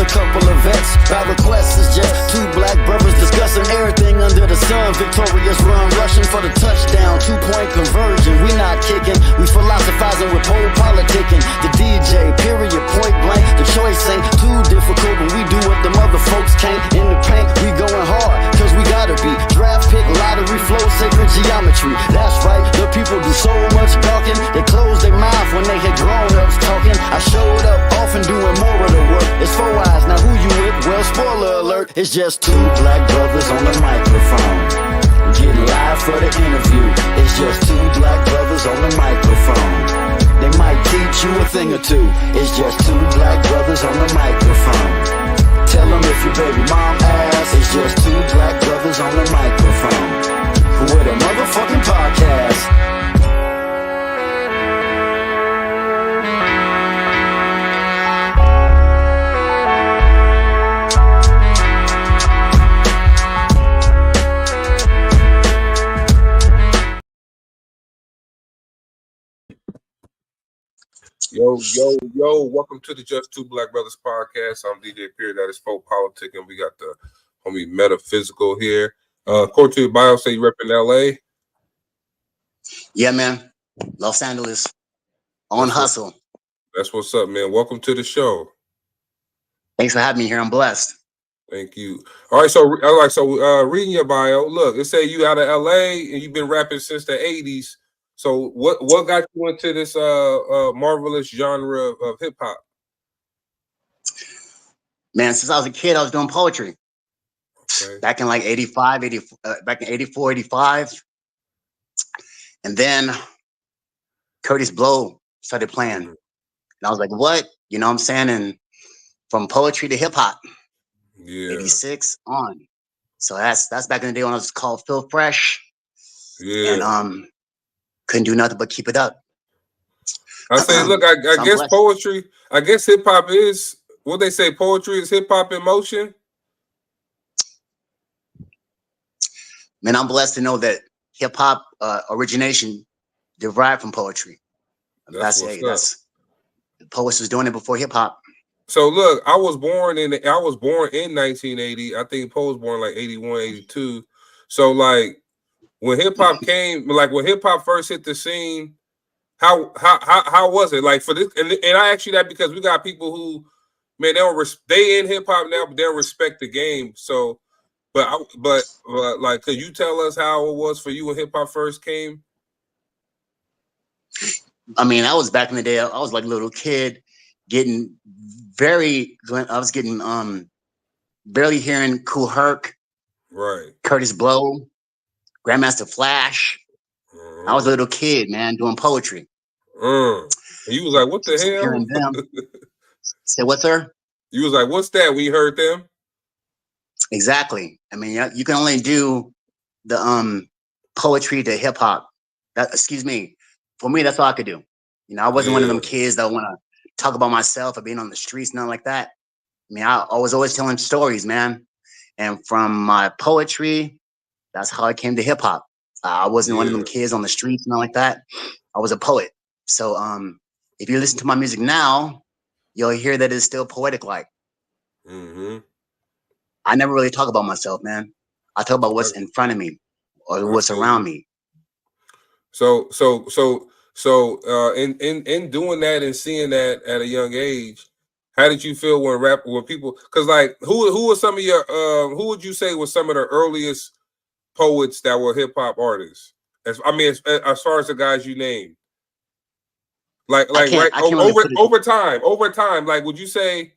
a couple of vets. Our request is just two black brothers discussing everything under the sun. Victorious run, rushing for the touchdown, 2-point conversion. We not kicking, we philosophizing with pole politicking. The DJ, period, point blank. The choice ain't too difficult, but we do what the mother folks can't. In the paint, we going hard, cause we gotta be. Draft pick, lottery, flow, sacred geometry. That's right, the people do so much talking. They close their mouth when they hear grown-ups talking. I showed up often doing more of the work. It's 4 eyes, now who you with? Well, spoiler alert, it's just two black brothers on the microphone. Getting live for the interview. It's just two black brothers on the microphone. They might teach you a thing or two. It's just two black brothers on the microphone. Tell them if your baby mom asks. It's just two black brothers on the microphone with a motherfucking podcast. Yo, welcome to the Just Two Black Brothers podcast. I'm DJ Pierre, that is Folk Politic, and we got the homie Metaphysical here. According to your bio, say you repping LA? Yeah, man. Los Angeles. On hustle. That's what's up, man. Welcome to the show. Thanks for having me here. I'm blessed. Thank you. All right, so reading your bio, look, it say you out of LA and you've been rapping since the 80s. So what got you into this marvelous genre of hip hop? Man, since I was a kid, I was doing poetry. Okay. Back in like 84, 85. And then Curtis Blow started playing. And I was like, what? You know what I'm saying? And from poetry to hip hop. Yeah. 86 on. So that's back in the day when I was called Phil Fresh. Yeah. And couldn't do nothing but keep it up. I say, look, I guess blessed. Poetry, I guess hip hop is what they say, poetry is hip hop in motion. Man, I'm blessed to know that hip hop origination derived from poetry. That's the poets was doing it before hip hop. So look, I was born in 1980. I think Poe was born like 81, 82. So like when hip hop came, like when hip hop first hit the scene, how was it? Like for this, and I ask you that because we got people who, man, they in hip hop now, but they don't respect the game. So, but like, could you tell us how it was for you when hip hop first came? I mean, I was back in the day. I was like a little kid, getting barely hearing Kool Herc, right? Curtis Blow, Grandmaster Flash. I was a little kid, man, doing poetry. And you was like, what the hell? Hearing them. Say what, sir? You was like, what's that? We heard them. Exactly. I mean, you can only do the poetry to hip hop. Excuse me. For me, that's all I could do. You know, I wasn't one of them kids that want to talk about myself or being on the streets, nothing like that. I mean, I was always telling stories, man. And from my poetry, that's how I came to hip hop. I wasn't one of them kids on the streets, nothing like that. I was a poet. So if you listen to my music now, you'll hear that it's still poetic like. Mm-hmm. I never really talk about myself, man. I talk about what's in front of me or what's around me. So in doing that and seeing that at a young age, how did you feel when people? Because like, who were some of your who would you say was some of the earliest poets that were hip hop artists? As far as the guys you named, over time, like, would you say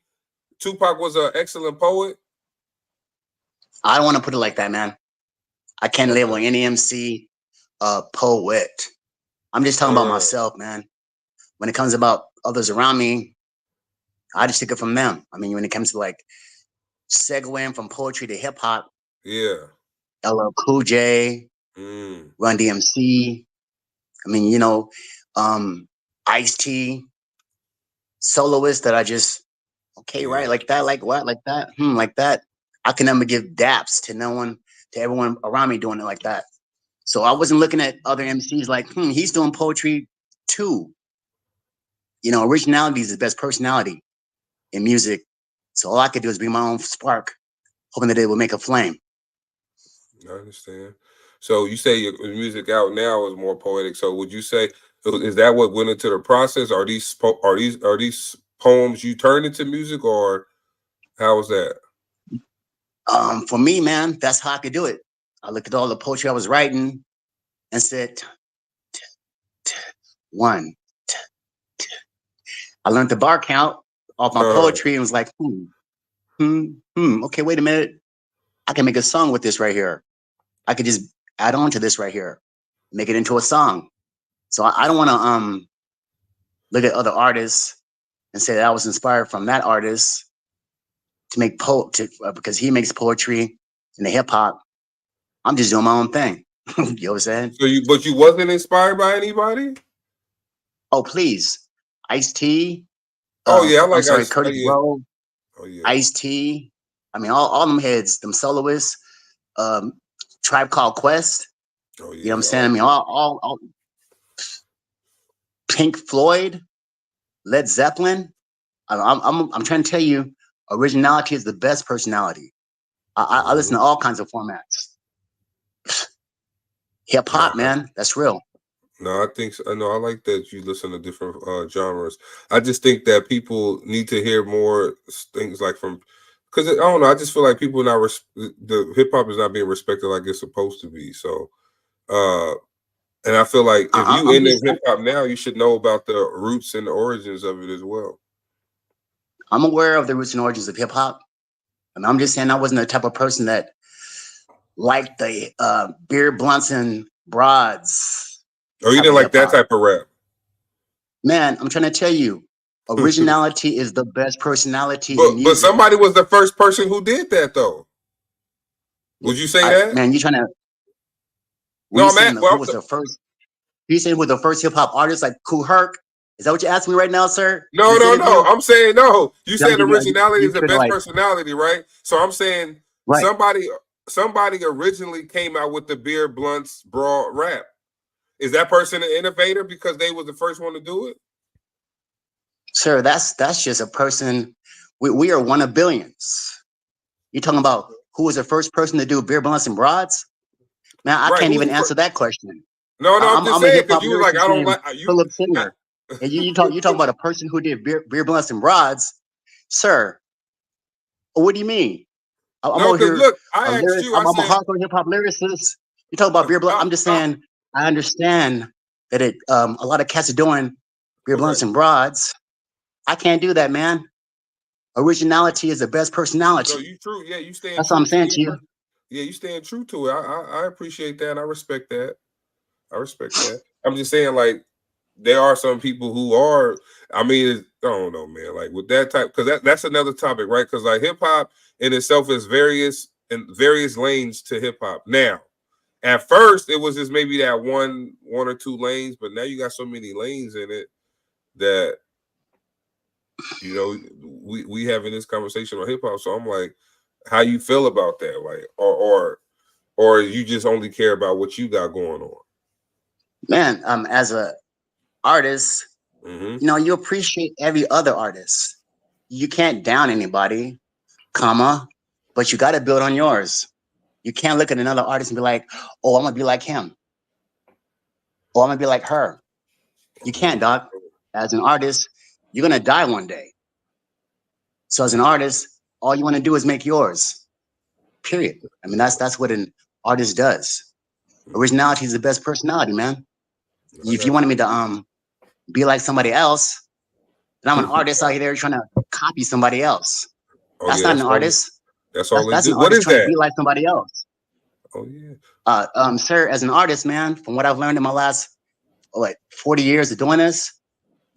Tupac was an excellent poet? I don't want to put it like that, man. I can't label any MC a poet. I'm just talking about myself, man. When it comes about others around me, I just take it from them. I mean, when it comes to like segueing from poetry to hip hop, LL Cool J, Run DMC. I mean, you know, Ice-T, soloists that I just right, like that, like what, like that, like that. I can never give daps to no one, to everyone around me doing it like that. So I wasn't looking at other MCs like, he's doing poetry too. You know, originality is the best personality in music. So all I could do is bring my own spark, hoping that it would make a flame. I understand. So you say your music out now is more poetic. So would you say is that what went into the process? Are these poems you turned into music, or how was that? For me, man, that's how I could do it. I looked at all the poetry I was writing and said, one. I learned the bar count off my poetry and was like, okay, wait a minute. I can make a song with this right here. I could just add on to this right here, make it into a song. So I don't want to look at other artists and say that I was inspired from that artist to make because he makes poetry and the hip hop. I'm just doing my own thing. You know what I'm saying? So but you wasn't inspired by anybody? Oh, please. Ice-T. Oh yeah, I like I'm sorry, Ice. Curtis Yeah. Blow. Oh yeah. Ice-T. I mean, all them heads, them soloists, Tribe Called Quest. Oh yeah. You know what I'm saying? I mean, all Pink Floyd, Led Zeppelin. I'm trying to tell you, originality is the best personality. I listen to all kinds of formats. Hip hop, man, that's real. No, I think so. I know. I like that you listen to different genres. I just think that people need to hear more things like from, because I don't know. I just feel like people not the hip hop is not being respected like it's supposed to be. So, and I feel like if you in the hip hop now, you should know about the roots and the origins of it as well. I'm aware of the roots and origins of hip hop, and I'm just saying I wasn't the type of person that liked the beer, blunts, and broads. Oh, you didn't like that type of rap? Man, I'm trying to tell you, originality is the best personality in music. But somebody was the first person who did that, though. Would you say that? Man, you trying to? No, man. Who was the first? You saying who was the first hip hop artist, like Kool Herc? Is that what you're asking me right now, sir? No. I'm saying no. You said originality is the best personality, right? So I'm saying somebody originally came out with the beer, blunts, broad rap. Is that person an innovator because they was the first one to do it? Sir, that's just a person. We are one of billions. You're talking about who was the first person to do beer, blunts, and broads? Man, I can't even answer that question. No, I'm just saying because you were like, I don't like you. Philip Singer. And you talking about a person who did beer, blunts, and broads, sir. What do you mean? I'm over here. Look, I asked you. I'm a hardcore hip hop lyricist. You talk about beer, blunts. I'm just saying. I understand that a lot of cats are doing beer, blunts, and broads. I can't do that, man. Originality is the best personality. So you true, yeah. You stand. That's what I'm saying to you. Yeah, you stand true to it. I appreciate that. I respect that. I'm just saying, like, there are some people who are. I mean, I don't know, man. Like with that type, because that's another topic, right? Because like hip hop in itself is various lanes to hip hop. Now, at first, it was just maybe that one or two lanes, but now you got so many lanes in it that we having this conversation on hip hop. So I'm like, how you feel about that? Like, or you just only care about what you got going on? Man, as a artist, you appreciate every other artist. You can't down anybody, but you got to build on yours. You can't look at another artist and be like, oh, I'm gonna be like him. Oh, I'm gonna be like her. You can't, dog. As an artist, you're gonna die one day. So as an artist, all you want to do is make yours. Period. I mean, that's what an artist does. Originality is the best personality, man. If you wanted me to be like somebody else, then I'm an artist out here trying to copy somebody else. That's not an artist. That's all. That's an artist trying to be like somebody else. Oh yeah. Sir, as an artist, man, from what I've learned in my last 40 years of doing this,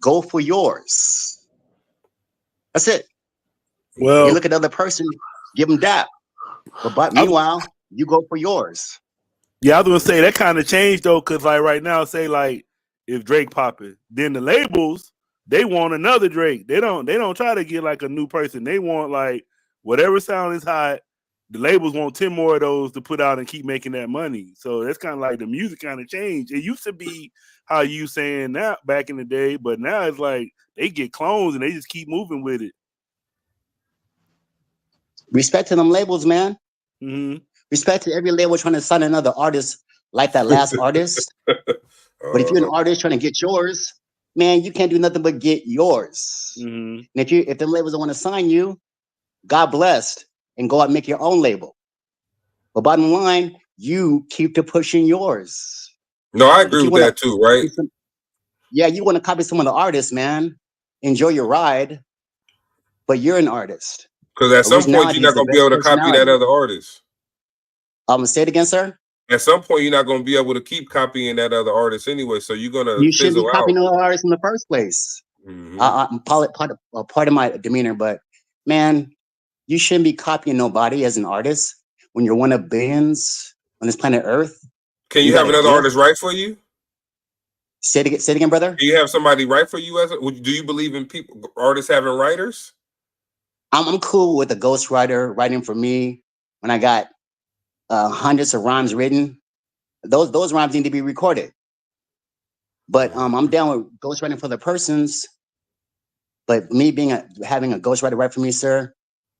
go for yours. That's it. Well, you look at the other person, give them that. But meanwhile, you go for yours. Yeah, I was gonna say that kind of changed though, because like right now, say like if Drake popping, then the labels they want another Drake. They don't try to get like a new person. They want like whatever sound is hot. The labels want 10 more of those to put out and keep making that money. So that's kind of like the music kind of changed. It used to be how you saying that back in the day, but now it's like they get clones and they just keep moving with it. Respect to them labels, man. Mm-hmm. Respect to every label trying to sign another artist like that last artist. But if you're an artist trying to get yours, man, you can't do nothing but get yours. Mm-hmm. And if the labels don't want to sign you, God bless, and go out and make your own label. But bottom line, you keep to pushing yours. No, I agree with that too, right? You want to copy some of the artists, man. Enjoy your ride, but you're an artist. Because at some point you're not gonna be able to copy that other artist. Say it again, sir. At some point, you're not going to be able to keep copying that other artist anyway. So you're going to you shouldn't be copying other artists in the first place. Mm-hmm. Part of my demeanor, but man, you shouldn't be copying nobody as an artist when you're one of billions on this planet Earth. Can you have another artist write for you? Say it again, brother. Do you have somebody write for you? Do you believe in artists having writers? I'm cool with a ghostwriter writing for me when I got hundreds of rhymes written. Those rhymes need to be recorded. But I'm down with ghostwriting for the persons. But me having a ghostwriter write for me, sir,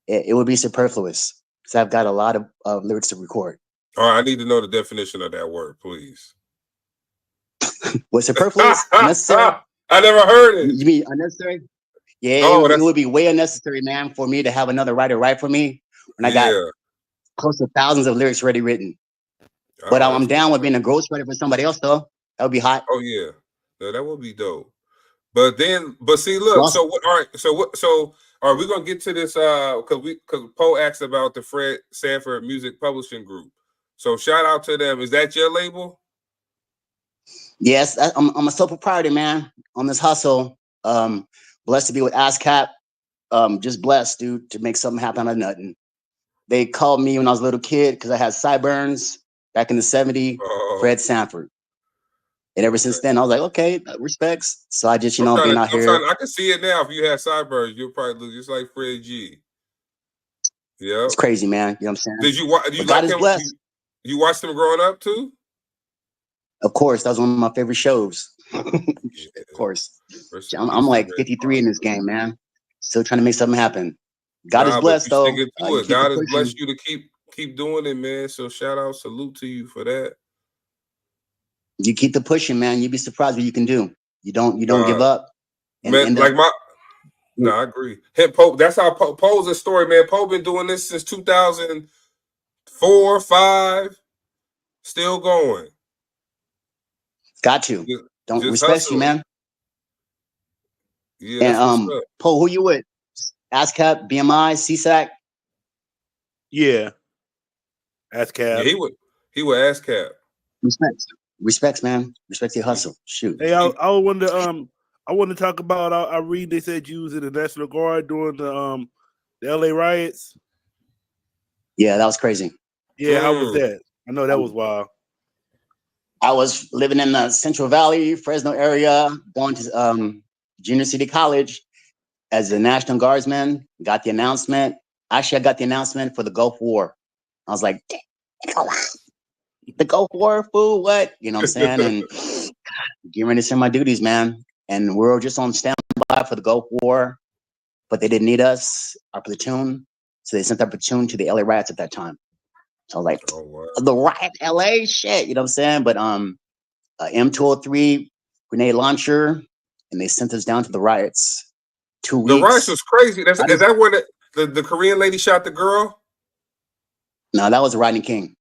it would be superfluous because I've got a lot of lyrics to record. All right, I need to know the definition of that word, please. What's superfluous? Unnecessary? I never heard it. You mean unnecessary? Yeah, it would be way unnecessary, man, for me to have another writer write for me when I got close to thousands of lyrics already written. But I'm down with being a ghostwriter for somebody else, though. That would be hot. Oh yeah, that would be dope. But see, look. So what? All right. So are we gonna get to this? Because Poe asked about the Fred Sanford Music Publishing Group. So shout out to them. Is that your label? Yes, I'm a sole proprietor, man, on this hustle. Blessed to be with ASCAP. Just blessed, dude, to make something happen out of nothing. They called me when I was a little kid because I had sideburns back in the 70s, Fred Sanford. And ever since then, I was like, okay, respects. So I just, been out here. I can see it now. If you had sideburns, you'll probably look just like Fred G. Yeah. It's crazy, man. You know what I'm saying? Did you like him? You watched him growing up too? Of course. That was one of my favorite shows. Of course. I'm like 53 in this game, man. Still trying to make something happen. God is blessed, though. God has blessed you to keep doing it, man. So shout out, salute to you for that. You keep the pushing, man. You'd be surprised what you can do. You don't give up. Man, I agree. Poe, that's how Poe's a story, man. Poe been doing this since 2004, 5, still going. Got to. Don't respect you, man. Yeah. And Poe, who you with? ASCAP, BMI, CSAC? Yeah. ASCAP. Yeah, he would ASCAP. Respects, man. Respect your hustle. Shoot. Hey, I want to talk about. I read they said you was in the National Guard during the LA riots. Yeah, that was crazy. Yeah, how was that? I know that was wild. I was living in the Central Valley, Fresno area, going to Junior City College as a National Guardsman. Got the announcement. Actually, I got the announcement for the Gulf War. I was like, the Gulf War, fool, what? You know what I'm saying? And getting ready to send my duties, man. And we were just on standby for the Gulf War, but they didn't need us, our platoon. So they sent our platoon to the LA riots at that time. So I was like, the riot, LA, shit, you know what I'm saying? But M203 grenade launcher, and they sent us down to the riots. 2 weeks. The riots was crazy. Is that where the Korean lady shot the girl? No, that was Rodney King.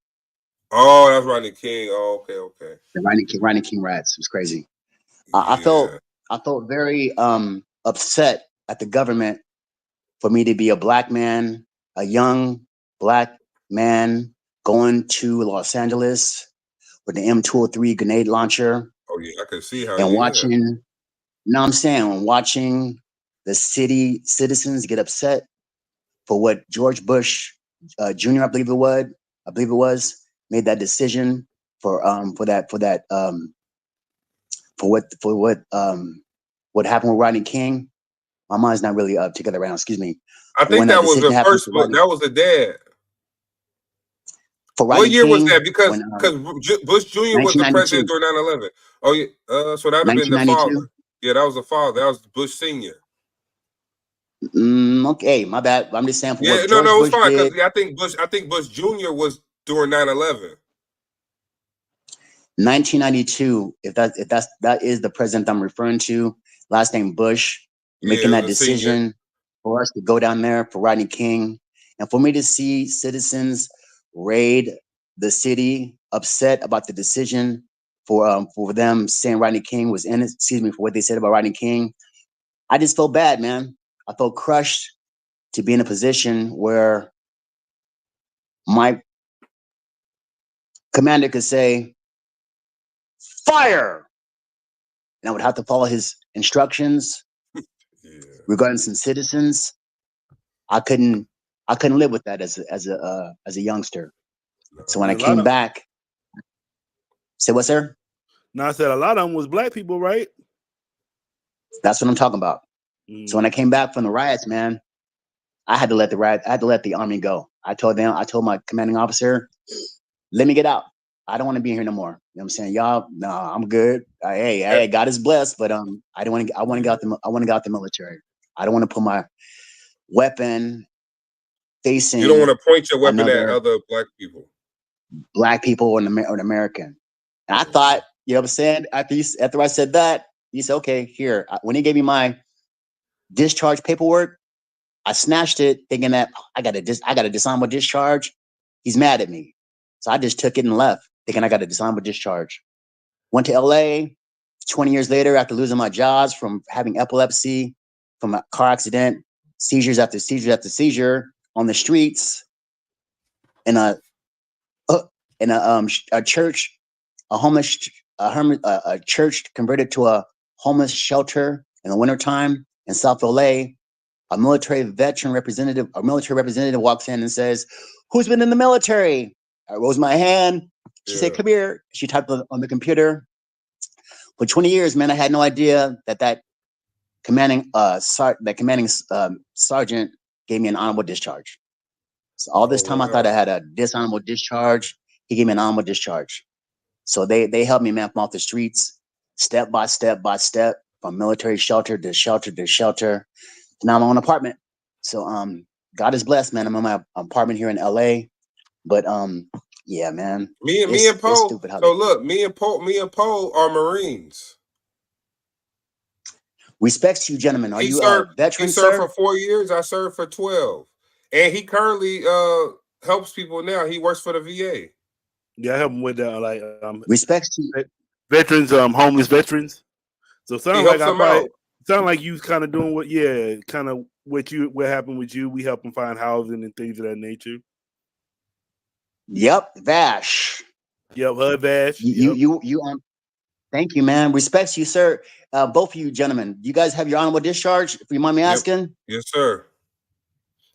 Oh, that's Rodney King. Oh, okay. The Rodney King riots. It was crazy. I felt very upset at the government for me to be a black man, a young black man going to Los Angeles with the M203 grenade launcher. Oh yeah, I can see how. And watching, you know what I'm saying, watching the city citizens get upset for what George Bush Jr. I believe it was, made that decision for what happened with Rodney King. My mind's not really together right now. Excuse me. I think that was the first book. That was the dad. For Rodney what year King, was that? Because Bush Jr. was the president during 9/11. Oh yeah. So that would have been the father. Yeah, that was the father. That was Bush Sr. Okay, my bad. I'm just saying for Yeah, what no, George it's Bush fine because did. I think Bush Jr. was during 9/11. 1992, if that is the president I'm referring to, last name Bush, Yeah, making it that was a senior. decision for us to go down there for Rodney King, and for me to see citizens raid the city, upset about the decision for them saying Rodney King was in it. Excuse me, for what they said about Rodney King. I just felt bad, man. I felt crushed to be in a position where my commander could say fire, and I would have to follow his instructions Yeah. regarding some citizens. I couldn't live with that as a youngster. So when I A lot came of back, say what, sir? now I said a lot of them was black people, right? That's what I'm talking about. So when I came back from the riots, man, I had to let the army go. I told my commanding officer, let me get out. I don't want to be here no more. You know what I'm saying? Y'all, no, I'm good. Hey, God is blessed, but I don't want to. I want to get out the. I want to get out the military. I don't want to put my weapon You don't want facing to point your weapon at another other black people. black people or an American. And I thought, you know what I'm saying? After I said that, he said, okay, here. When he gave me my discharge paperwork, I snatched it thinking that I got a dishonorable discharge. He's mad at me. So I just took it and left thinking I got a dishonorable discharge. Went to LA 20 years later after losing my jobs from having epilepsy, from a car accident, seizures after seizure on the streets in a church, a church converted to a homeless shelter in the wintertime in South LA. A military representative walks in and says, "Who's been in the military?" I rose my hand. She said, "Come here." She typed on the computer. For 20 years, man, I had no idea that commanding sergeant gave me an honorable discharge. So all this time, I thought I had a dishonorable discharge. He gave me an honorable discharge. So they helped me, man, from off the streets, step by step by step, from military shelter to shelter to shelter. Now I'm on an apartment. So God is blessed, man. I'm in my apartment here in LA. But yeah, man. Me and It's Poe. stupid how So they look, me and Poe are Marines. respects to you, gentlemen. Are He you served. a He veteran, served sir? for 4 years. I served for 12, and he currently helps people now. He works for the VA. Yeah, I help them with Respects to you. veterans, homeless veterans. So He sound like helps them out. you kind of doing what happened with you. We help them find housing and things of that nature. Yep, Vash. Yep, HUD Vash. Yep. You thank you, man. Respects to you, sir. Both of you gentlemen. You guys have your honorable discharge, if you mind me Yep. asking? Yes, sir.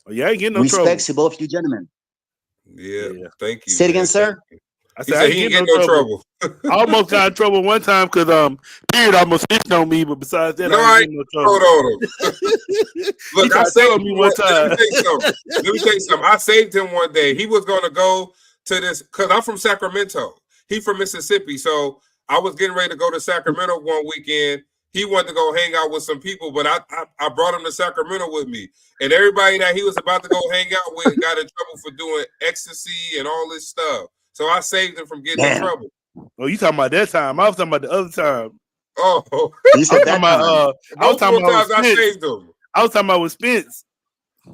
Oh, yeah, I ain't getting no trouble. Respects to both of you gentlemen. Yeah. Yeah. Thank you, Say it again, man. sir. I He said I said ain't he ain't getting getting no no trouble. trouble. I almost got in trouble one time because Beard almost snitched on me, but besides that, No, I ain't I getting no ain't trouble. told on him. He Look, I tried to tell saved me him one Let time. me tell you something. I saved him one day. He was going to go to this because I'm from Sacramento. He from Mississippi, so I was getting ready to go to Sacramento one weekend. He wanted to go hang out with some people, but I brought him to Sacramento with me, and everybody that he was about to go hang out with got in trouble for doing ecstasy and all this stuff. So I saved him from getting in Damn. trouble. Oh, you talking about that time? I was talking about the other time. Oh, You I was said talking that time. about I was talking multiple about with times I Spence. saved him. I was talking about with Spence.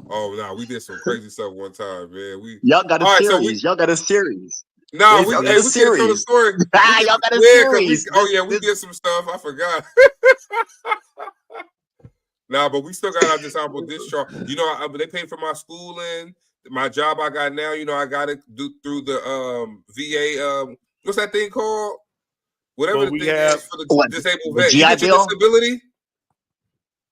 Oh, nah, we did some crazy stuff one time, man. Y'all got a All right, so we series. Y'all got a series. nah, Y'all got a we can't tell the series. story. Y'all got a Because series. we did some stuff. I forgot. Nah, but we still got our dishonorable discharge. You know, they paid for my schooling, my job I got now. You know, I got it through the VA. What's that thing called? Whatever Well, the we thing have is for the What, disabled the vet. You GI get your Bill? disability?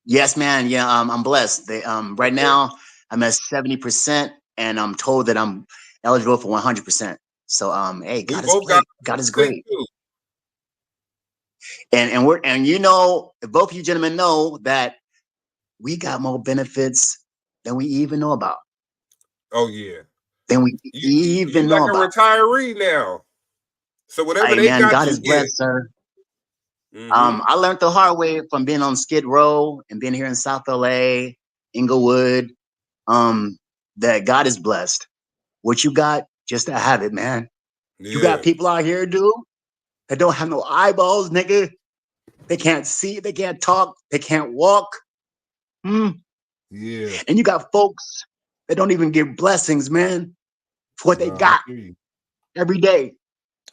Yes, man. Yeah, I'm blessed. They right Okay. now I'm at 70%, and I'm told that I'm eligible for 100%. So hey, We God is both got great. God is thing great. too. And you know, both of you gentlemen know that we got more benefits than we even know about. Oh yeah. Than we You even like know a about. retiree now. So whatever Hey, they man, got, God you is get. blessed, sir. Mm-hmm. I learned the hard way from being on Skid Row and being here in South LA. Inglewood, that God is blessed. What you got, just to have it, man. Yeah. You got people out here, dude, that don't have no eyeballs, nigga. They can't see, they can't talk, they can't walk. Yeah. And you got folks that don't even give blessings, man, for what they got every day.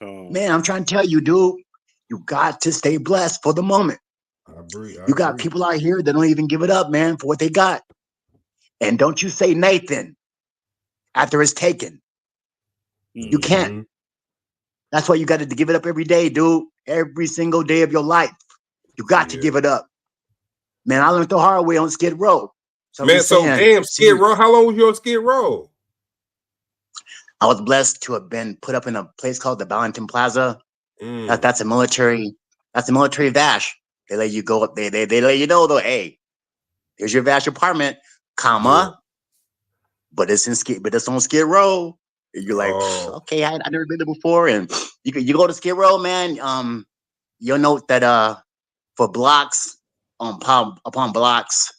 Man, I'm trying to tell you, dude, you got to stay blessed for the moment. I agree. You got people out here that don't even give it up, man, for what they got. And don't you say Nathan after it's taken. You can't. That's why you got to give it up every day, dude. Every single day of your life. You got to give it up. Man, I learned the hard way on Skid Row. So man, so damn, Skid Row. How long was you on Skid Row? I was blessed to have been put up in a place called the Valentin Plaza. That's a military VASH. They let you go up there. They let you know though, hey, here's your VASH apartment, comma, but it's on Skid Row. And you're like, okay, I never been there before. And you go to Skid Row, man. You'll note that for blocks upon blocks,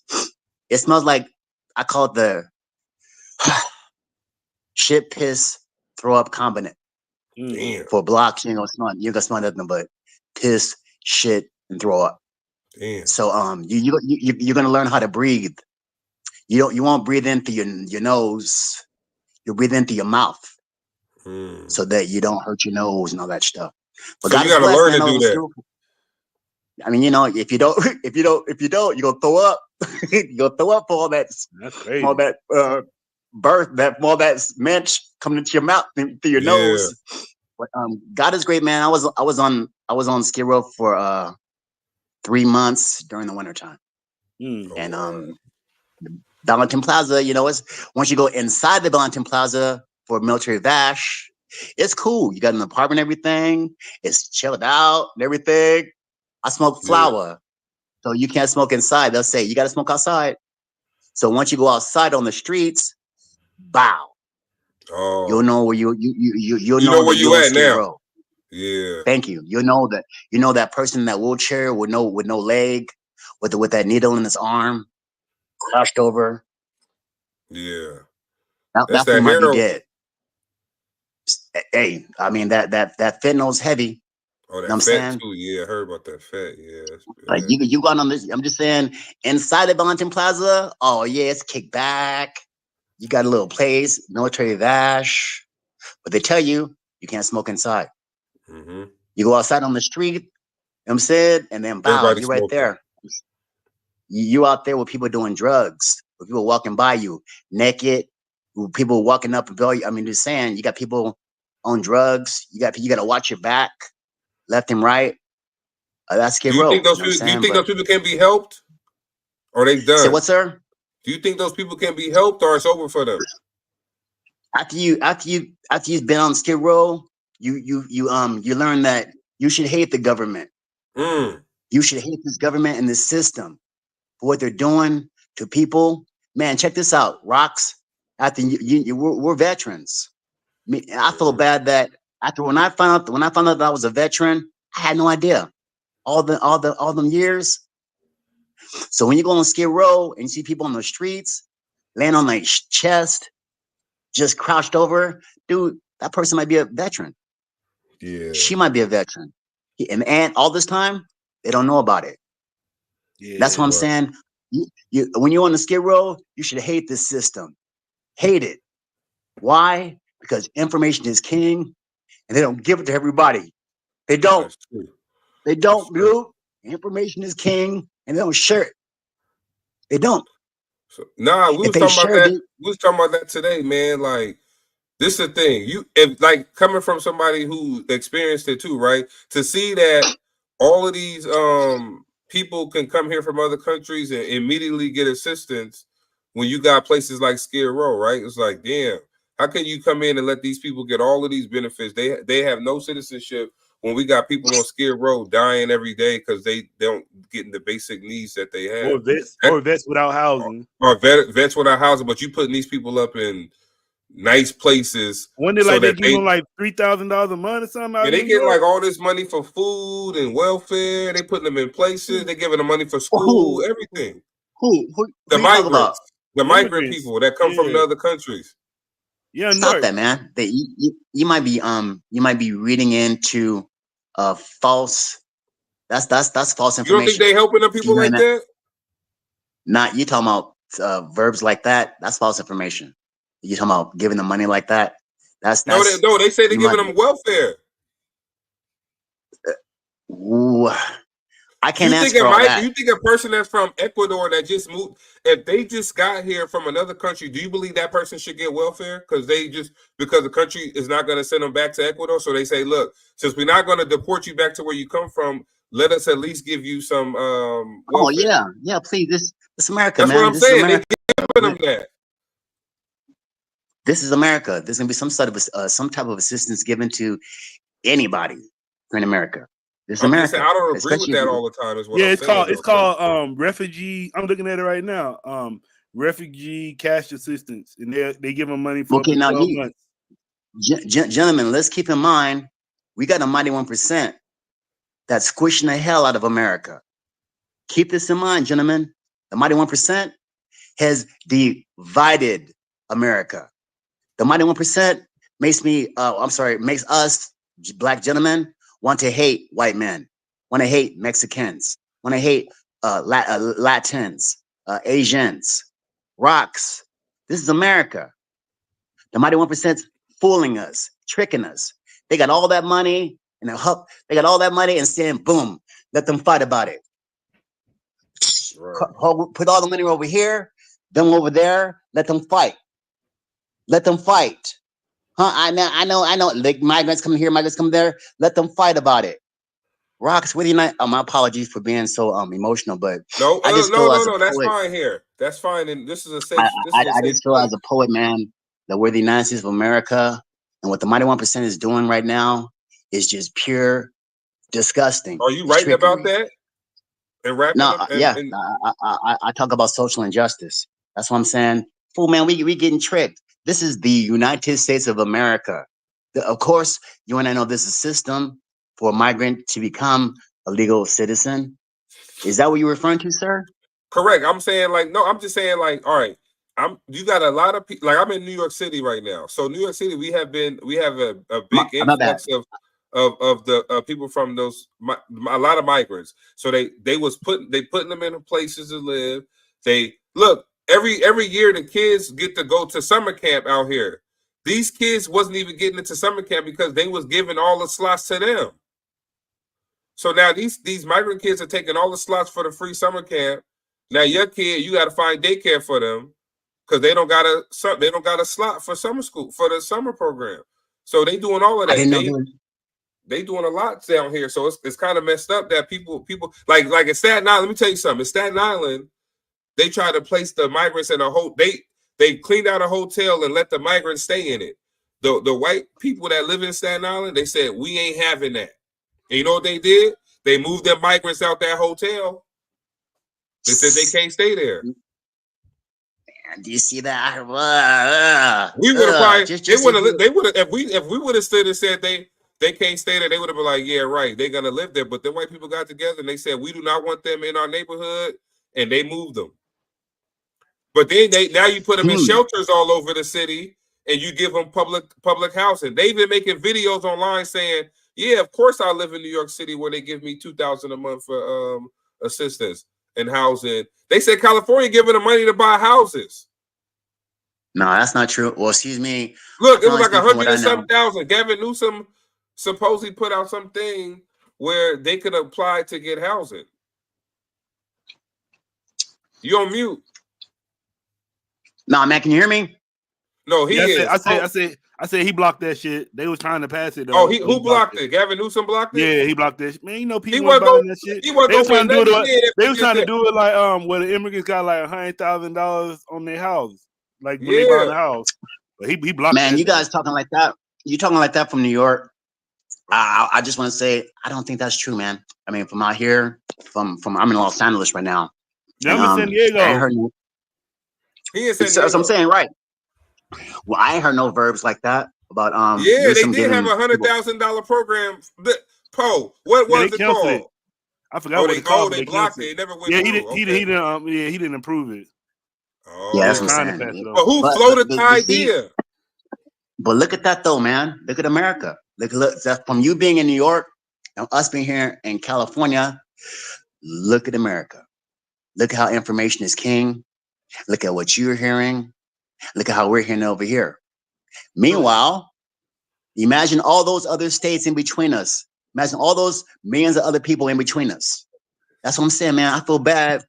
it smells like, I call it the shit, piss, throw up combinate. Damn. For blocks, you're gonna smell nothing but piss, shit, and throw up. Damn. So you're gonna learn how to breathe. You won't breathe in through your nose. You'll breathe in through your mouth, so that you don't hurt your nose and all that stuff. But so God you gotta learn to do that. I mean, if you don't, you're gonna throw up. You're gonna throw up for all that. That's crazy. All that all that stench coming into your mouth through your nose. But God is great, man. I was on Skid Row for 3 months during the wintertime. And Valentin Plaza, it's once you go inside the Valentin Plaza for military VASH, it's cool. You got an apartment, everything. It's chilled out and everything. I smoke flower, so you can't smoke inside. They'll say you got to smoke outside. So once you go outside on the streets, bow. You'll know where you'll know where you at now. Row. Yeah. Thank you. You'll know that person in that wheelchair with no leg, with that needle in his arm, crushed over. Yeah. That person might be dead. Hey, I mean that fentanyl's heavy. Oh, that know what I'm fat saying? too. Yeah, I heard about that fat. Yeah. Like you got on this. I'm just saying, inside the Valentin Plaza, oh yeah, it's kicked back. You got a little place, military VASH, but they tell you can't smoke inside. You go outside on the street, you know what I'm saying, and then bow, you're right there. You out there with people doing drugs, with people walking by you naked, with people walking up and below you. I mean, just saying, you got people on drugs. You got to watch your back, left and right. That's Skid Row. Do you think those people can be helped? Or they done? Say what, sir? Do you think those people can be helped, or it's over for them? After you've been on Skid Row, you learn that you should hate the government. You should hate this government and this system for what they're doing to people. Man, check this out. Rocks. After we're veterans. I feel bad that after when I found out that I was a veteran, I had no idea. All them years. So when you go on Skid Row and you see people on the streets laying on their chest, just crouched over, dude, that person might be a veteran. Yeah, she might be a veteran, and all this time they don't know about it. That's what I'm saying. You when you're on the Skid Row, you should hate this system. Hate it. Why? Because information is king, and they don't give it to everybody. They don't. They don't, dude. Information is king, and they don't share it. They don't. So, nah, we was talking about that. We was talking about that today, man. Like, this is the thing. If like coming from somebody who experienced it too, right? To see that all of these people can come here from other countries and immediately get assistance when you got places like Skid Row, right? It's like, damn, how can you come in and let these people get all of these benefits? They have no citizenship when we got people on Skid Row dying every day because they don't get the basic needs that they have. Or vets without housing. Or vets without housing, but you putting these people up in nice places. When they give them like $3,000 a month or something? Yeah, they get like all this money for food and welfare. They putting them in places. They giving them money for school, everything. Who the migrants? The migrant immigrants. people that come from the other countries. Yeah, Stop that, man. You might be reading into false. That's false You don't think information. they helping the people like that? Not you talking about verbs like that. That's false information. You talking about giving them money like that? That's no. They say they're giving them welfare. Ooh, I can't answer for all that. You think a person that's from Ecuador that just moved, if they just got here from another country, do you believe that person should get welfare? Because the country is not going to send them back to Ecuador, so they say, look, since we're not going to deport you back to where you come from, let us at least give you some welfare. Oh yeah, please. This America, that's man. What I'm this saying. They're giving them that. This is America. There's gonna be some type of assistance given to anybody in America. This is America. Saying, I don't agree with that all the time. Is what I'm saying. It's called refugee. I'm looking at it right now. Refugee cash assistance, and they give them money for 12 months. Gentlemen, let's keep in mind we got a mighty 1% that's squishing the hell out of America. Keep this in mind, gentlemen. The mighty 1% has divided America. The mighty 1% makes us black gentlemen want to hate white men, want to hate Mexicans, want to hate Latins, Asians, rocks. This is America. The mighty 1%'s fooling us, tricking us. They got all that money and they got all that money and saying, boom, let them fight about it. Right. Put all the money over here, them over there, let them fight. Let them fight. Huh? I know. Like migrants come here, migrants come there. Let them fight about it. Rocks, whether or not, my apologies for being so emotional, but no, I just feel that's fine here. That's fine, and this is a safe. I just feel as a poet, man, that we're the United States of America, and what the mighty 1% is doing right now is just pure disgusting. Are you writing about that? And rapping? No, I talk about social injustice. That's what I'm saying. Fool, man, we getting tricked. This is the United States of America. Of course, you and I know this is a system for a migrant to become a legal citizen. Is that what you're referring to, sir? Correct. I'm saying I'm just saying all right. You got a lot of people. I'm in New York City right now. So New York City, we have a big influx of the people from a lot of migrants. So they putting them in places to live. They look every year the kids get to go to summer camp out here. These kids wasn't even getting into summer camp because they was giving all the slots to them. So now these migrant kids are taking all the slots for the free summer camp. Now your kid, you got to find daycare for them because they don't got a slot for summer school for the summer program. So they doing all of that. They doing a lot down here. So it's kind of messed up that people like in Staten Island. Let me tell you something. In Staten Island, they try to place the migrants in a whole. They cleaned out a hotel and let the migrants stay in it. The white people that live in Staten Island, they said we ain't having that. And you know what they did? They moved their migrants out that hotel. They said they can't stay there. Man, do you see that? We would have probably they would have if we would have stood and said they can't stay there, they would have been like, yeah, right, they're gonna live there. But the white people got together and they said we do not want them in our neighborhood, and they moved them. But then now you put them in shelters all over the city and you give them public housing. They've been making videos online saying, yeah, of course I live in New York City where they give me $2,000 a month for assistance and housing. They said California giving them money to buy houses. No, that's not true. Well, excuse me. Look, it was like 100,000. Gavin Newsom supposedly put out something where they could apply to get housing. You on mute? No, man, can you hear me? No, he is. I said he blocked that shit. They was trying to pass it. Though. Oh, who blocked it? Gavin Newsom blocked it? Yeah, he blocked that. Man, you know people was buying that shit. They was trying to do it like where the immigrants got like $100,000 on their house, like when they buy the house. But he blocked. Man, you guys talking like that? You talking like that from New York? I just want to say I don't think that's true, man. I mean, from out here, I'm in Los Angeles right now. Yeah, I'm in San Diego. He is San Diego. So I'm saying right. Well, I ain't heard no verbs like that about Yeah, they did have $100,000 program. What was it called? It. I forgot what it's called. They blocked it. It never went through. He didn't approve it. Yeah, that's Oh, what I'm Trying to saying. pass it on. but who floated the See, idea? but look at that though, man. Look at America. Look that from you being in New York and us being here in California. Look at America. Look at how information is king. Look at what you're hearing. Look at how we're hearing over here. Meanwhile, imagine all those other states in between us. Imagine all those millions of other people in between us. That's what I'm saying, man. I feel bad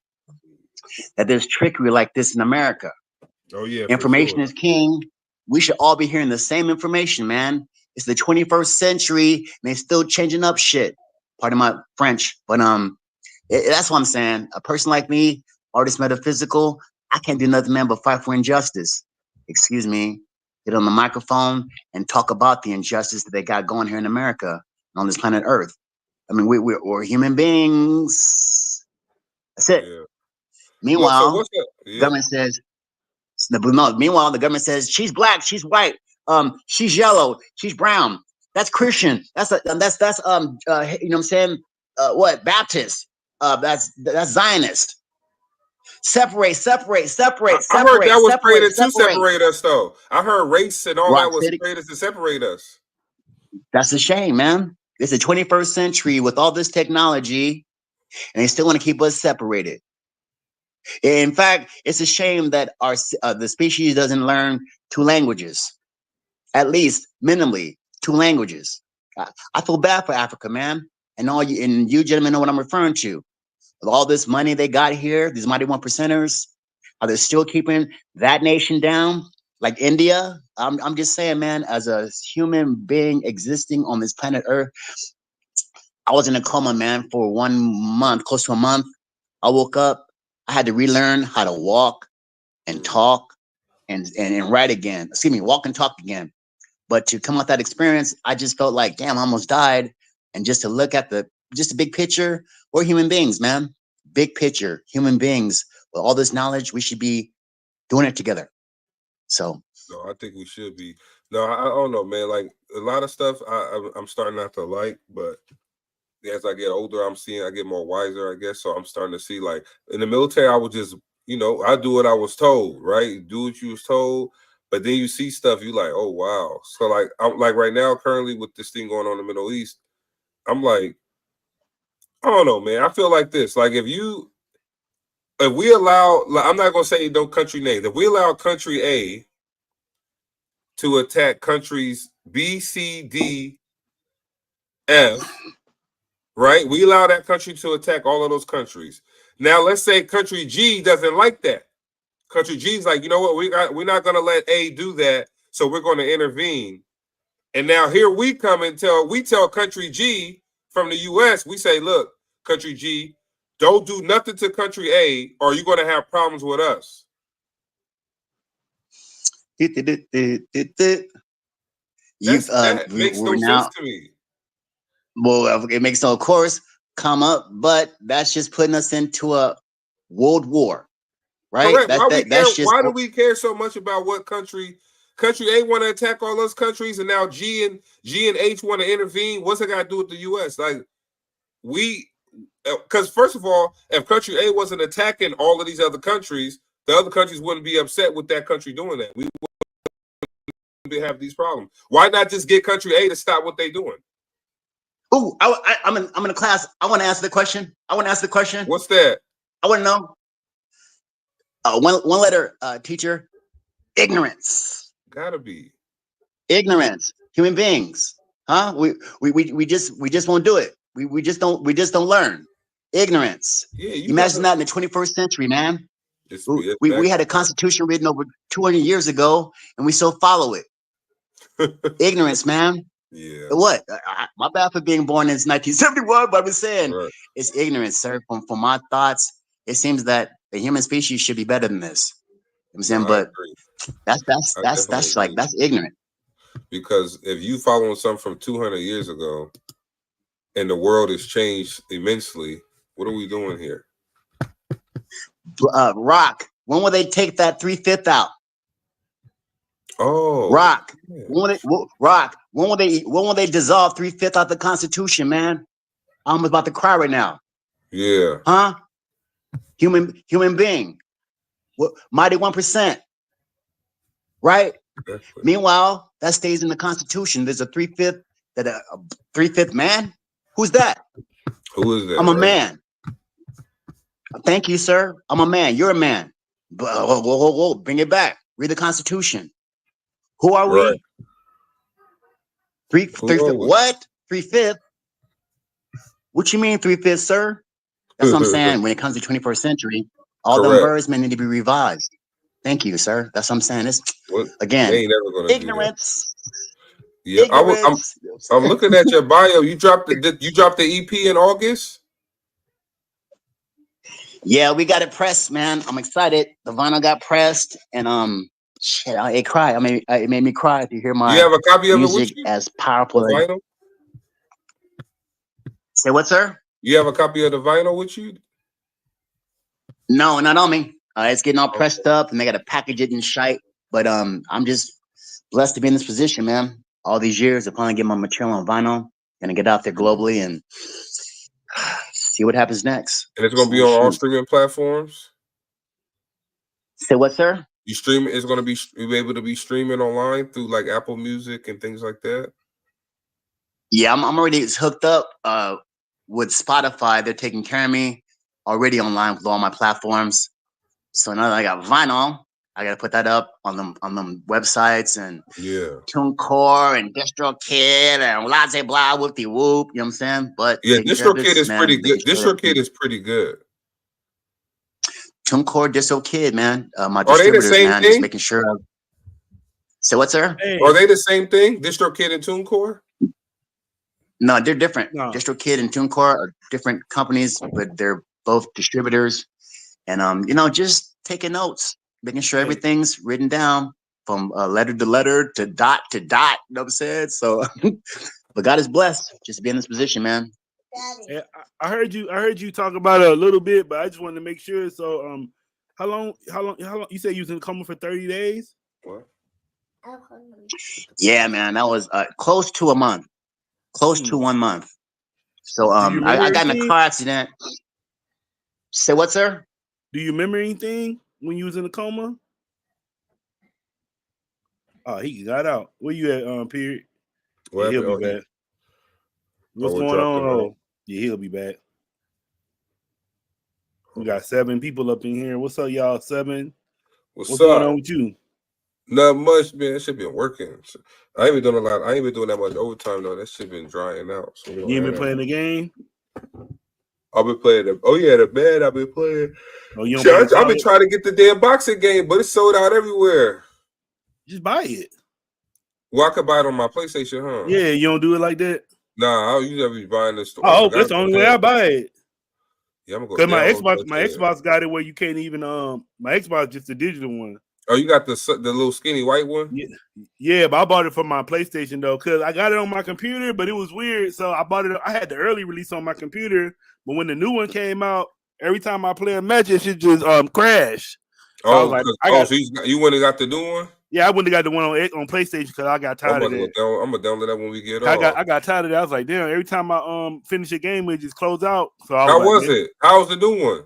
that there's trickery like this in America. Oh yeah, for Information sure. is king. We should all be hearing the same information, man. It's the 21st century, and they're still changing up shit. Pardon my French, but that's what I'm saying. A person like me, artist metaphysical, I can't do nothing, man, but fight for injustice. Excuse me, get on the microphone and talk about the injustice that they got going here in America on this planet Earth. I mean, we're human beings. That's it. Yeah. So Meanwhile, what's that? Yeah. government says no. Meanwhile, the government says she's black, she's white, she's yellow, she's brown. That's Christian. That's you know what I'm saying? What Baptist? That's Zionist. Separate. I heard that was created to separate us, though. I heard race and all Rock that was City. created to separate us. That's a shame, man. It's the 21st century with all this technology, and they still want to keep us separated. In fact, it's a shame that the species doesn't learn 2 languages, at least minimally 2 languages. I feel bad for Africa, man, and you gentlemen know what I'm referring to. With all this money they got here, these mighty 1%ers, are they still keeping that nation down? Like India? I'm just saying, man, as a human being existing on this planet Earth, I was in a coma, man, for 1 month, close to a month. I woke up, I had to relearn how to walk and talk and write again. Excuse me, walk and talk again. But to come out that experience, I just felt like, damn, I almost died. And just to look at the big picture, we're human beings, man. Big picture, human beings. With all this knowledge, we should be doing it together. So No, I think we should be. No, I don't know, man. Like a lot of stuff, I'm starting not to like, but as I get older, I get more wiser, I guess. So I'm starting to see, like in the military, I was just, I do what I was told, right? Do what you was told. But then you see stuff, you like, oh wow. So like, I'm like right now, currently with this thing going on in the Middle East, I'm like, I don't know, man. I feel like this. Like if we allow, like, I'm not gonna say no country names. If we allow country A to attack countries B, C, D, F, right? We allow that country to attack all of those countries. Now, let's say country G doesn't like that. Country G is like, you know what? We're not going to let A do that, so we're going to intervene. And now here we come and tell country G from the U.S. We say, look, country G, don't do nothing to country A, or you're going to have problems with us. that Makes no sense to me. Well, it makes no course come up, but that's just putting us into a world war, right? Correct. Why do we care so much about what country A want to attack all those countries, and now G and H want to intervene? What's it got to do with the U.S.? Like because first of all, if country A wasn't attacking all of these other countries, the other countries wouldn't be upset with that country doing that. We wouldn't have these problems. Why not just get country A to stop what they're doing? Oh, I'm in a class. I want to answer the question. What's that? I want to know. One letter, teacher. Ignorance. Gotta be Ignorance. Human beings, huh? We just won't do it. We just don't learn. Ignorance. Yeah, imagine that in the 21st century, man. We had a constitution written over 200 years ago, and we still follow it. Ignorance, man. Yeah. What? My bad for being born in 1971, but I'm saying it's ignorance, sir. From my thoughts, it seems that the human species should be better than this. You know what I'm saying, but that's ignorant. Because if you following something from 200 years ago, and the world has changed immensely, what are we doing here? Rock. When will they take that 3/5 out? Oh, Rock. Yeah. When will they dissolve 3/5 out the Constitution, man? I'm about to cry right now. Yeah. Huh? Human being. Mighty 1%. Right? Definitely. Meanwhile, that stays in the Constitution. There's a 3/5 that a 3/5 man. Who's that? Who is that? I'm a right? man. Thank you, sir. I'm a man. You're a man. But whoa, bring it back. Read the Constitution. Who are Right. we? Three Who are we? what? 3/5? What you mean 3/5, sir? That's what I'm saying. When it comes to 21st century, all them Correct. birds may need to be revised. Thank you, sir. That's what I'm saying. It's What? again They ain't never gonna do that. ignorance. Yeah, Ignorance. I'm looking at your bio. You dropped the EP in August. Yeah, we got it pressed, man. I'm excited. The vinyl got pressed, and shit, it cried. I mean, it made me cry to hear my You have a copy of it with music you? as powerful. The vinyl? Say what, sir? You have a copy of the vinyl with you? No, not on me. It's getting all pressed up, and they got to package it and shite. But I'm just blessed to be in this position, man. All these years, I finally get my material on vinyl, gonna get out there globally and see what happens next. And it's gonna be on all streaming platforms. Say what, sir? You stream it's gonna be you able to be streaming online through like Apple Music and things like that. Yeah, I'm already hooked up with Spotify. They're taking care of me already online with all my platforms. So now that I got vinyl, I gotta put that up on them websites and TuneCore and DistroKid and blah blah blah whoopty whoop. You know what I'm saying? But yeah, DistroKid is pretty good. DistroKid is pretty good. TuneCore, DistroKid, man. My Are they the distributors, same man, thing? just making sure. So what, sir? Are they the same thing? DistroKid and TuneCore? No, they're different. No. DistroKid and TuneCore are different companies, but they're both distributors. And just taking notes, making sure everything's written down from letter to letter to dot to dot. You know what I'm saying? So, but God is blessed just to be in this position, man. Yeah, I heard you talk about it a little bit, but I just wanted to make sure. So, how long? You said you was in coma for 30 days? What? Yeah, man, that was close to a month, close to 1 month. So, I got in a car accident. Say what, sir? Do you remember anything when you was in a coma? Oh, he got out. Where you at, period? Yeah, he'll be back. What's going on? Oh, yeah, he'll be back. We got 7 people up in here. What's up, y'all? 7. What's going on with you? Not much, man. That shit been working. I ain't been doing a lot. I ain't been doing that much overtime though. That shit been drying out. So you ain't been playing the game? I've been playing the bed. I've been playing. Oh, you don't I've been trying to get the damn boxing game, but it's sold out everywhere. Just buy it. Well, I could buy it on my PlayStation, huh? Yeah, you don't do it like that? Nah, I'll usually be buying this. Oh, that's the only way I buy it. Yeah, I'm gonna go. Because my Xbox got it where you can't even my Xbox is just a digital one. Oh, you got the little skinny white one? Yeah, but I bought it for my PlayStation though, because I got it on my computer, but it was weird. So I bought it. I had the early release on my computer, but when the new one came out, every time I play a match, it should just crash. So I was like, so you went and got the new one? Yeah, I went and got the one on PlayStation because I got tired of it. I'm gonna download that when we get off. I got tired of that. I was like, damn, every time I finish a game, it just close out. So how was it? How was the new one?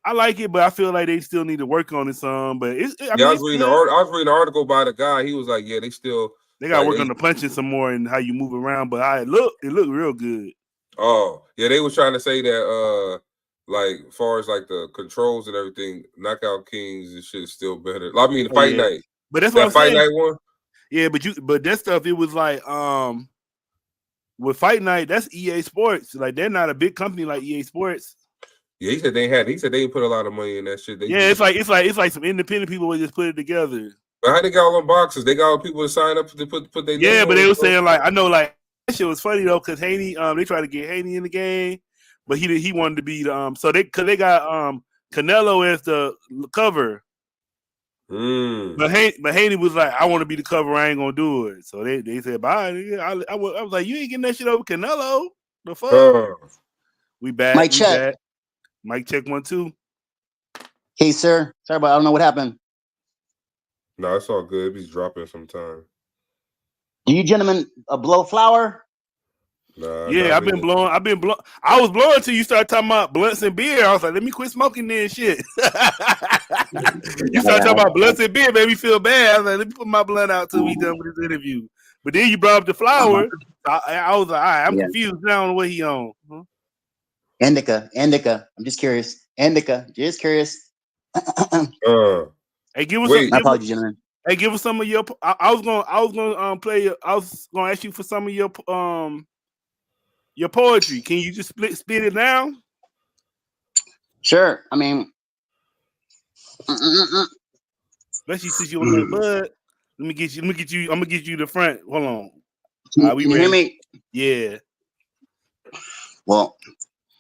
I like it, but I feel like they still need to work on it some. But I was reading an article by the guy. He was like, yeah, they got to work on the punching some more and how you move around. But it looked real good. Oh yeah, they was trying to say that like as far as like the controls and everything, Knockout Kings and shit is still better. I mean, Fight Night. But that's what I'm saying. Fight Night one. Yeah, but that stuff, it was like with Fight Night, that's EA Sports. Like they're not a big company like EA Sports. Yeah, he said they put a lot of money in that shit. It's like some independent people would just put it together. But how they got all them boxes? They got all people to sign up to put their yeah, but they were saying like I know like that shit was funny though because Haney they tried to get Haney in the game, but he wanted to be the so they got Canelo as the cover. But Haney was like, I want to be the cover. I ain't gonna do it. So they said bye. I was like, you ain't getting that shit over Canelo. The fuck? We back. Mic check. Mic check 1 2. Hey sir, sorry about I don't know what happened. No, it's all good. He's dropping sometime. Do you gentlemen blow flower? Nah, Yeah, I've been blowing. I was blowing until you started talking about blunts and beer. I was like, let me quit smoking then. Shit. You started talking about blunts and beer, made me feel bad. I was like, let me put my blunt out till we done with this interview. But then you brought up the flower. I was like, all right, I'm confused now on what he on. Huh? Indica. I'm just curious. Indica, just curious. Hey, give us wait. My apologies, gentlemen. Hey, give us some of your. I was gonna play. I was gonna ask you for some of your poetry. Can you just spit it down? Sure. I mean, Especially since you on that bud. Let me get you. I'm gonna get you the front. Hold on. can We you ready? hear me? Yeah. Well,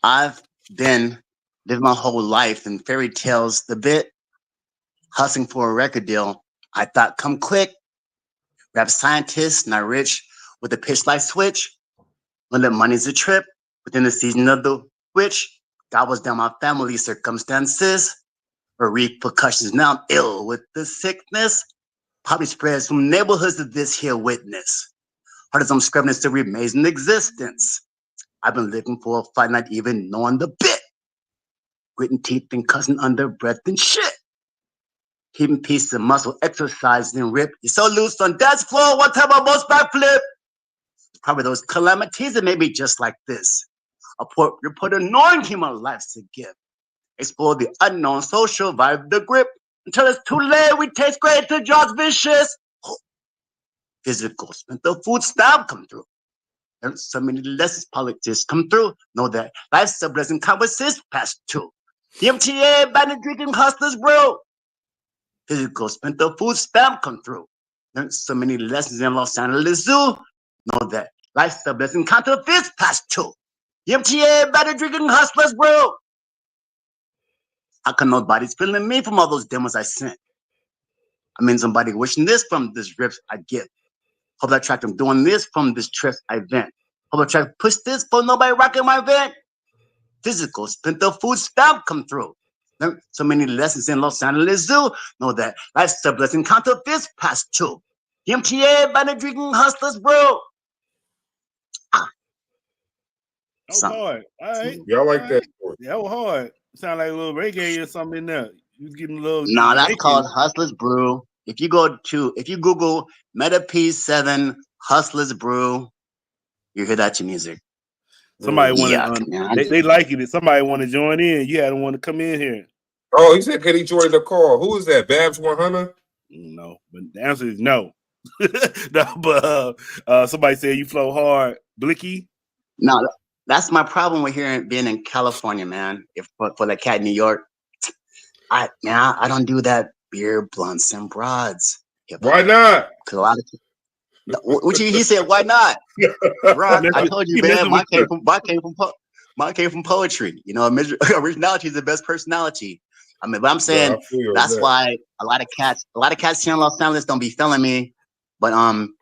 I've been living my whole life in fairy tales, the bit, hustling for a record deal. I thought, come quick, rap scientist, not rich, with a pitch like switch. When the money's a trip, within the season of the witch, God was down my family circumstances. For repercussions, now I'm ill with the sickness. Probably spreads from neighborhoods of this here witness. Hard as I'm scrubbing, still remains in existence. I've been living for a fight, not even knowing the bit. Gritting teeth and cussing under breath and shit. Keeping peace and muscle, exercise and rip. You're so loose on dance floor, what type of most backflip? Probably those calamities that made me just like this. You put anointing my life's to give. Explore the unknown, so survive the grip. Until it's too late, we taste great to jaws vicious. Physical, mental food stamp come through. And so many lessons politics come through. Know that life's a blessing, conversations past two. The MTA, banner drinking hustlers, bro. Physical, mental food stamp come through. Learned so many lessons in Los Angeles Zoo. Know that life's a blessing, counterfeits past two. The MTA, banner drinking hustlers, bro. How come nobody's feeling me from all those demos I sent? I mean, somebody wishing this from this rips I give. Hope that track I'm doing this from this trip I vent. Hope I try to push this for nobody rocking my vent. Physical, spent the food stamp come through. Learned so many lessons in Los Angeles Zoo. Know that life's a blessing, counterfeits past two. The MTA, banner drinking hustlers, bro. That was hard. All right. Y'all like that? That was hard. Sound like a little reggae or something in there. You was getting a little. No, that's called Hustlers Brew. If you Google Meta P7 Hustlers Brew, you hear that your music. Somebody wanted. They like it. Somebody want to join in. You had to want to come in here. Oh, he said, "Can he join the call?" Who is that? Babs 100? No, but the answer is no. No, but somebody said you flow hard, Blicky. No, that's my problem with being in California, man. If for the cat in New York, I don't do that beer, blunts, and broads. Why not? Because a lot of he said, why not? Rock, I told you, man. Mine came from poetry. You know, originality is the best personality. I mean, but I'm saying that's why a lot of cats here in Los Angeles don't be feeling me. But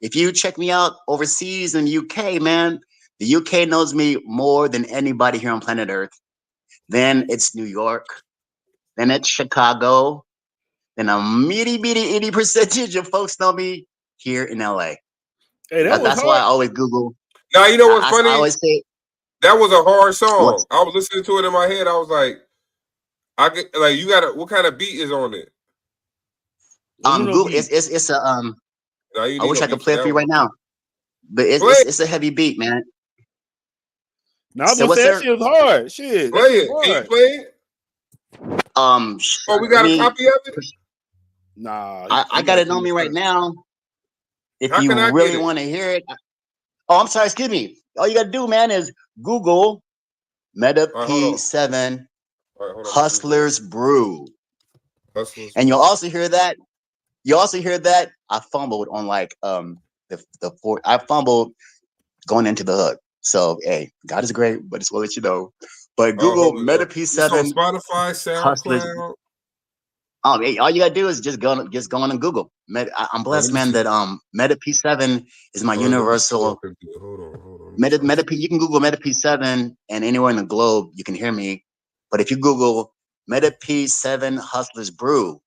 if you check me out overseas in UK, man, the UK knows me more than anybody here on planet Earth. Then it's New York. Then it's Chicago. Then a itty percentage of folks know me here in LA. Hey, that's why I always Google. Now you know what's funny? I always say that was a hard song. I was listening to it in my head. I was like, you got what kind of beat is on it? Google. It's a I wish I could play it for you right now, but it's a heavy beat, man. No, but that shit was hard. Shit, play it. Can you play it? We got a copy of it. Nah, I got it on me right now. If you really want to hear it, I'm sorry. Excuse me. All you got to do, man, is Google Meta P7 Hustlers Brew, and you'll also hear that. I fumbled on like I fumbled going into the hook. So hey, God is great, but it's will let you know. But Google Meta P7 Spotify, SoundCloud. Hey, all you gotta do is just go on and Google. I'm blessed, man, that Meta P7 is my universal. Hold on. Meta P. You can Google Meta P7, and anywhere in the globe you can hear me. But if you Google Meta P7 Hustlers Brew,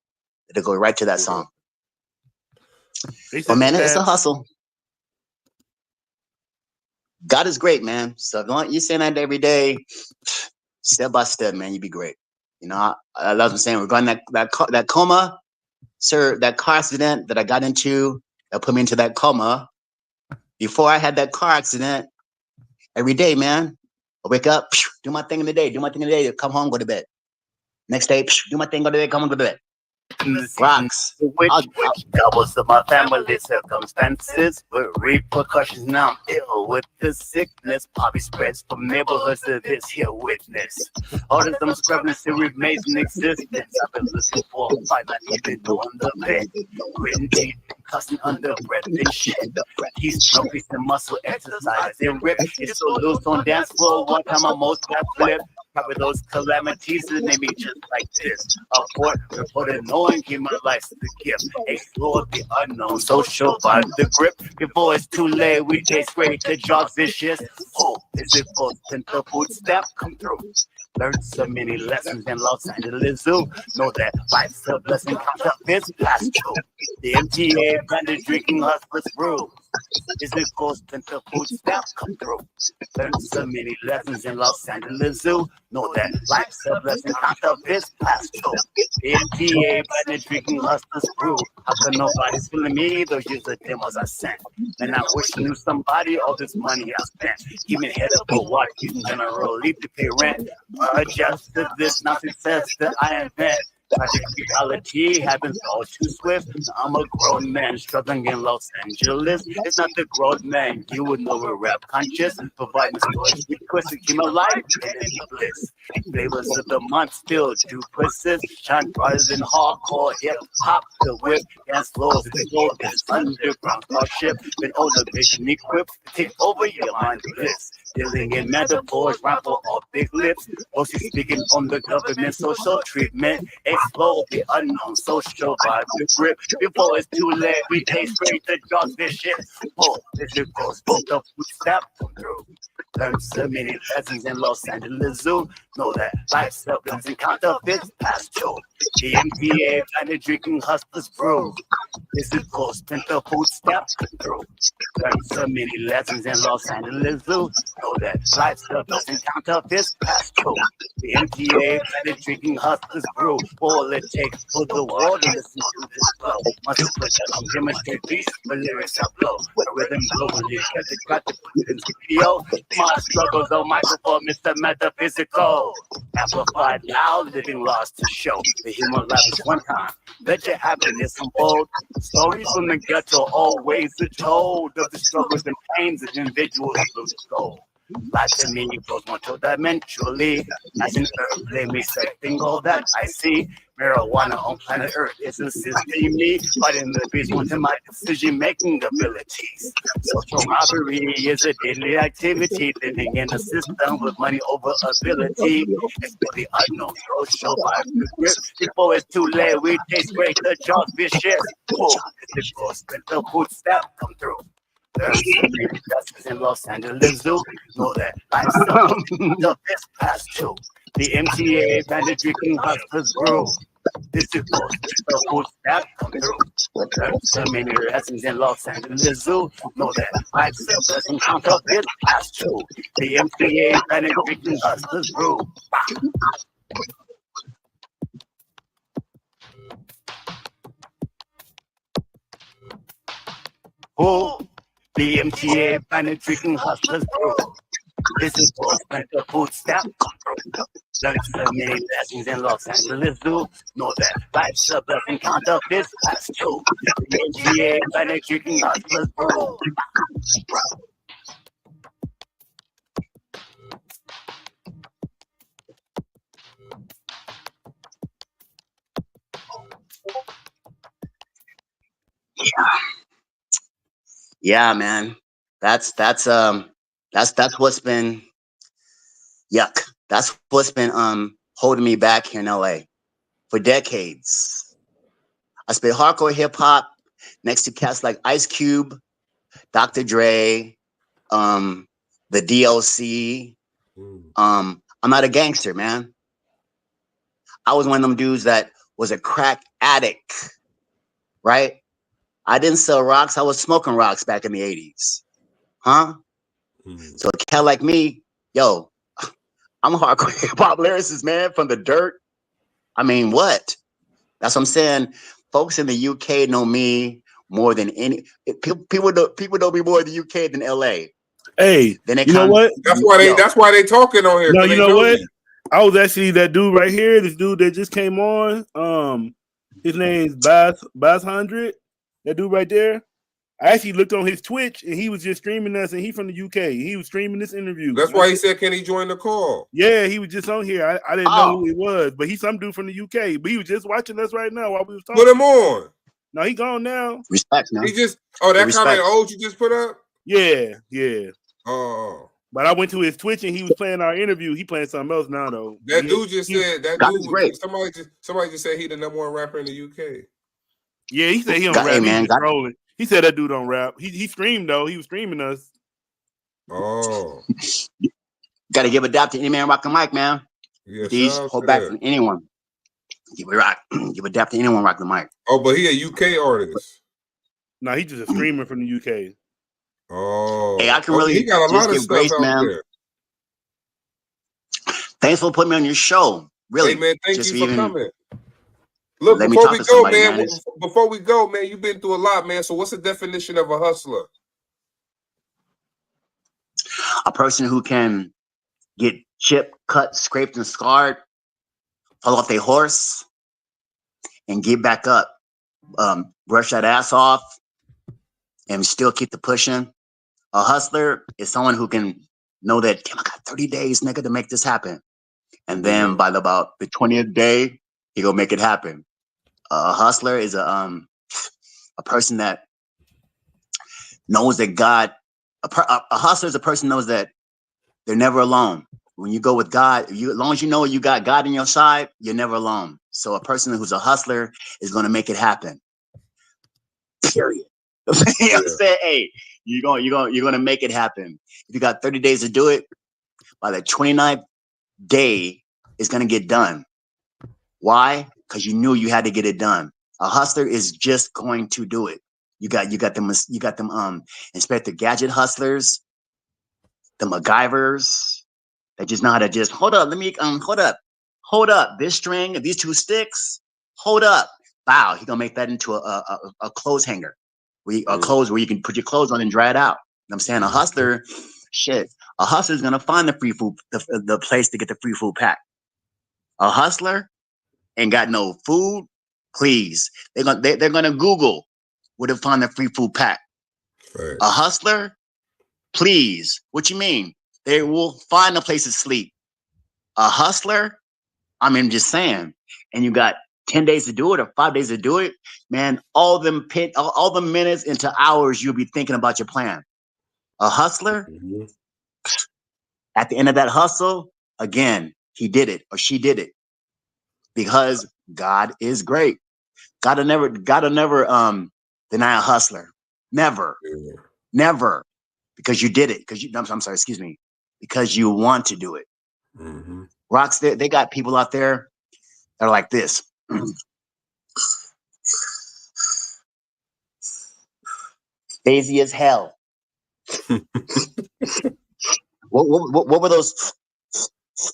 it'll go right to that song. Oh man, it's a hustle. God is great, man. So if you saying that every day, step by step, man, you'd be great. You know, I love what I'm saying. Regarding that coma, sir, that car accident that I got into that put me into that coma. Before I had that car accident, every day, man, I wake up, do my thing in the day, come home, go to bed. Next day, do my thing, go to bed, come home, go to bed. Rocks. Which doubles of my family circumstances with repercussions. Now I'm ill with the sickness. Poppy spreads from neighborhoods to this here witness. All of them discrepancy remains in existence. I've been looking for a fight, not even on the bed. Gritting teeth, cussing under breath and shit. He's no piece of muscle exercise and rip. It's so loose on dance floor. One time I most got flipped. Probably those calamities that made me just like this. A port reported knowing he my life's the gift. Explore the unknown, social vibe, the grip. Before it's too late, we taste great, the job's vicious. Oh, is it both the footstep come through? Learned so many lessons in Los Angeles Zoo. Know that life's a blessing, comes up this past true. The MTA branded drinking hustlers brew. Is it ghost and the footsteps come through? Learned so many lessons in Los Angeles Zoo. Know that life's a blessing, comes up this past true. The MTA branded drinking hustlers brew. How come nobody's feeling me? Those years of demos I sent. And I wish I knew somebody all this money I spent. Keep me head up for what? Using general leave to pay rent. Adjust to this, not success that I invent. Project reality happens all too swift. I'm a grown man struggling in Los Angeles. It's not the grown man, you would know we're rap conscious. Providing storage requests to keep my life in bliss. Flavors of the month still do persist. Shine brighter than hardcore hip hop. The whip dance floors explode this underground starship. Been on a mission equipped to take over your mind bliss. Dealing in metaphors, rifle or big lips. Mostly speaking on the government social treatment. Explode the unknown social vibe to grip. Before it's too late, we take straight the jaws vicious. Oh, this is goes, both the footsteps come through. Learned so many lessons in Los Angeles Zoo. Know that life's a blessing, counterfeits past two. The MTA planet drinking hustlers brew. This is goes, spent the footsteps come through. Learned so many lessons in Los Angeles Zoo. Know that life's a blessing, counterfeits past two. The MTA planet drinking hustlers brew. All it takes for the world to listen to this flow. Must put that on demonstrate peace, but lyrics are blow. The rhythm globally, got to put it in video. My struggles on microphone, Mr. Metaphysical. Amplified now, living lost to show. The human life is one time. Let your happiness unfold. Stories from the ghetto always are told of the struggles and pains of individuals lose gold. Life to me goes multidimensionally. As an earthly resecting all that I see. Marijuana on planet Earth is assisting me, but in the beast wanting my decision-making abilities. Social robbery is a daily activity, living in a system with money over ability. It's for the unknown social vibe to grip. Before it's too late, we taste great, the jaws vicious. Oh, the ghost and the footsteps come through. There's so many justice in Los Angeles Zoo. Know that life's the best past two. The MTA bandit drinking hustlers brew. This is the footsteps come through. There's so many lessons in Los Angeles Zoo. Know that life's the blessing, count up this past two. The MTA bandit drinking hustlers brew. Oh. The MTA planet drinking hustlers brew. This is what the footsteps come through. Learn so many lessons in Los Angeles Zoo. Know that life's a blessing, count up this past two. The MTA planet drinking hustlers brew. Yeah, man. That's what's been yuck. That's what's been holding me back here in LA for decades. I spit hardcore hip hop next to cats like Ice Cube, Dr. Dre, the DLC. I'm not a gangster, man. I was one of them dudes that was a crack addict, right? I didn't sell rocks. I was smoking rocks back in the 80s. Huh? So a cat like me, yo, I'm a hardcore hip hop lyricist, man, from the dirt. I mean, what? That's what I'm saying. Folks in the UK know me more than any people. Know me more in the UK than LA. Hey, Then they you know come. what? That's why they talking on here. No, 'Cause you they know what? you. I was actually that dude right here. This dude that just came on. His name's Bass 100. That dude right there. I actually looked on his Twitch and he was just streaming us, and he from the UK. He was streaming this interview. That's why he said, "Can he join the call?" Yeah, he was just on here. I didn't know who he was, but he's some dude from the UK. But he was just watching us right now while we was talking. Put him on. No, he gone now. Respect, man. He just that comment old you just put up. Yeah. Oh. But I went to his Twitch and he was playing our interview. He playing something else now though. That dude just said that God dude is great. Somebody just said he the #1 rapper in the UK. Yeah, he said he don't rap. Hey, man, He just trolling. He said that dude don't rap. He streamed though. He was streaming us. Oh. Got to give a dap to any man rocking mic, man. Yeah, These hold back from anyone. Give a dap to anyone rocking the mic. Oh, but he a UK artist. No, he just a streamer from the UK. Oh, hey, I can really he got a lot of give stuff grace, out man. there. Thanks for putting me on your show. Really, hey man, thank just you for coming. Look, before we go, man, you've been through a lot, man. So, what's the definition of a hustler? A person who can get chipped, cut, scraped, and scarred, fall off their horse, and get back up, brush that ass off, and still keep the pushing. A hustler is someone who can know that, damn, I got 30 days, nigga, to make this happen. And then by about the 20th day, he gonna make it happen. A hustler is a person that knows that God. A hustler is a person who knows that they're never alone. When you go with God, as long as you know you got God on your side, you're never alone. So a person who's a hustler is gonna make it happen. Period. You know what I'm saying? Hey, you're gonna make it happen. If you got 30 days to do it, by the 29th day, it's gonna get done. Why? Because you knew you had to get it done. A hustler is just going to do it. You got them Inspector Gadget hustlers, the MacGyvers. They just know how to just hold up. Let me hold up. This string, these two sticks. Hold up. Wow, he gonna make that into a clothes hanger, clothes where you can put your clothes on and dry it out. You know what I'm saying? A hustler, a hustler's gonna find the free food, the place to get the free food pack. A hustler ain't got no food. Please, they're gonna Google where to find the free food pack. Right. A hustler, please. What you mean? They will find a place to sleep. A hustler, I mean, just saying. And you got 10 days to do it or 5 days to do it, man. All the minutes into hours, you'll be thinking about your plan. A hustler, at the end of that hustle, again, he did it or she did it because God is great. God'll never deny a hustler. Never. Because you did it. I'm sorry, excuse me. Because you want to do it. Rocks, they got people out there that are like this. Lazy as hell. What were those?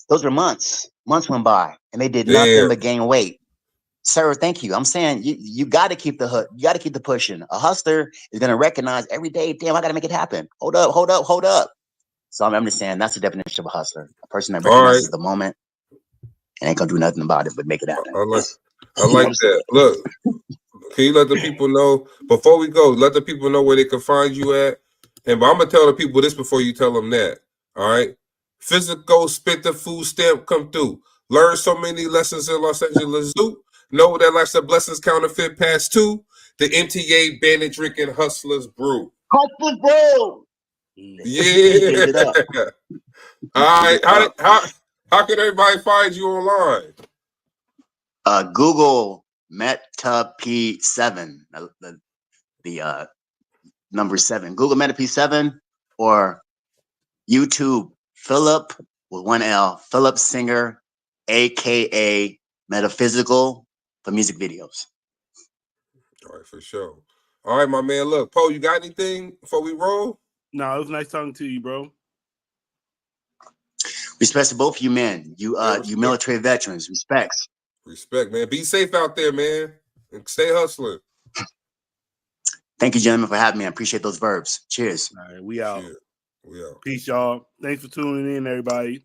Those were months. Months went by, and they did nothing but gain weight. Sir, thank you. I'm saying you got to keep the hook. You got to keep the pushing. A hustler is going to recognize every day, damn, I got to make it happen. Hold up. So I'm just saying that's the definition of a hustler. A person that recognizes the moment and ain't going to do nothing about it but make it happen. I like that. Look, can you let the people know, before we go, let the people know where they can find you at? But I'm going to tell the people this before you tell them that. All right? Physical, spit the food stamp, come through. Learn so many lessons in Los Angeles Zoo. Know that life's a blessings counterfeit past 2. The MTA Bandit Drinking Hustlers Brew. Hustlers Brew! Yeah. All right. How can everybody find you online? Google Metaphysical, the number 7. Google Metaphysical or YouTube Philip with 1 L, Philip Singer, aka Metaphysical, for music videos. All right, for sure. All right, my man. Look, Poe, you got anything before we roll? No, it was nice talking to you, bro. Respect to both of you, men. You respect. you military veterans. Respects. Respect, man. Be safe out there, man, and stay hustling. Thank you, gentlemen, for having me. I appreciate those verbs. Cheers. All right, we out. Shit. We out. Peace, y'all. Thanks for tuning in, everybody.